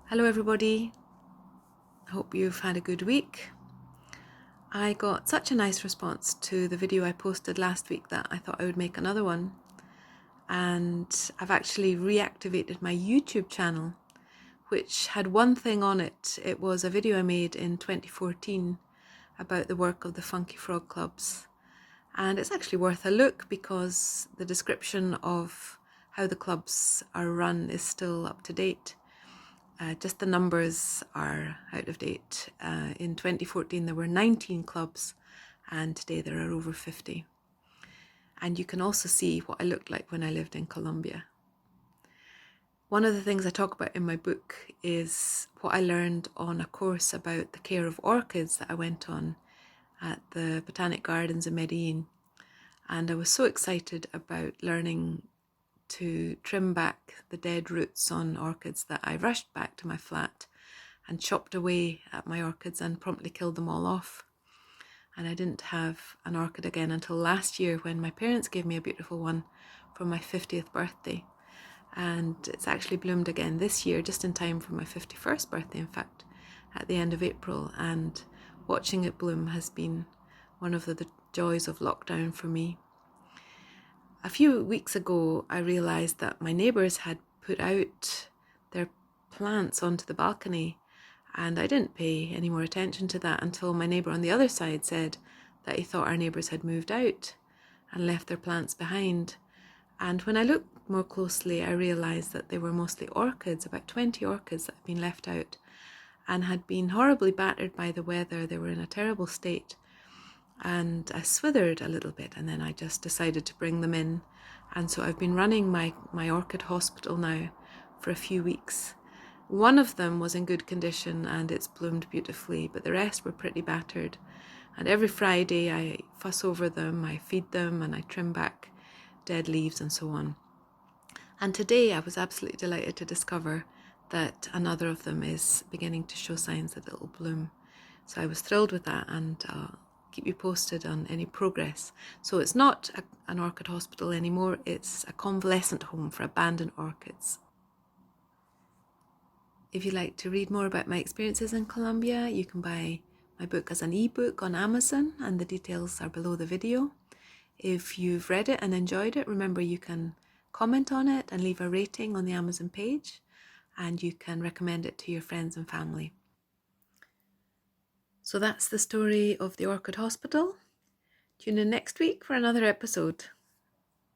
Hello everybody, I hope you've had a good week. I got such a nice response to the video I posted last week that I thought I would make another one. And I've actually reactivated my YouTube channel, which had one thing on it. It was a video I made in 2014 about the work of the Funky Frog Clubs. And it's actually worth a look because the description of how the clubs are run is still up to date. Just the numbers are out of date. In 2014 there were 19 clubs and today there are over 50. And you can also see what I looked like when I lived in Colombia. One of the things I talk about in my book is what I learned on a course about the care of orchids that I went on at the Botanic Gardens in Medellin. And I was so excited about learning to trim back the dead roots on orchids that I rushed back to my flat and chopped away at my orchids and promptly killed them all off. And I didn't have an orchid again until last year when my parents gave me a beautiful one for my 50th birthday. And it's actually bloomed again this year, just in time for my 51st birthday, in fact, at the end of April. And watching it bloom has been one of the joys of lockdown for me. A few weeks ago, I realised that my neighbours had put out their plants onto the balcony, and I didn't pay any more attention to that until my neighbour on the other side said that he thought our neighbours had moved out and left their plants behind. And when I looked more closely, I realised that they were mostly orchids, about 20 orchids that had been left out and had been horribly battered by the weather. They were in a terrible state. And I swithered a little bit, and then I just decided to bring them in. And so I've been running my Orchid Hospital now for a few weeks. One of them was in good condition and it's bloomed beautifully, but the rest were pretty battered. And every Friday I fuss over them, I feed them, and I trim back dead leaves and so on. And today I was absolutely delighted to discover that another of them is beginning to show signs that it will bloom. So I was thrilled with that, and keep you posted on any progress. So it's not an orchid hospital anymore, it's a convalescent home for abandoned orchids. If you'd like to read more about my experiences in Colombia, you can buy my book as an ebook on Amazon, and the details are below the video. If you've read it and enjoyed it, remember you can comment on it and leave a rating on the Amazon page, and you can recommend it to your friends and family. So that's the story of the Orchid Hospital. Tune in next week for another episode.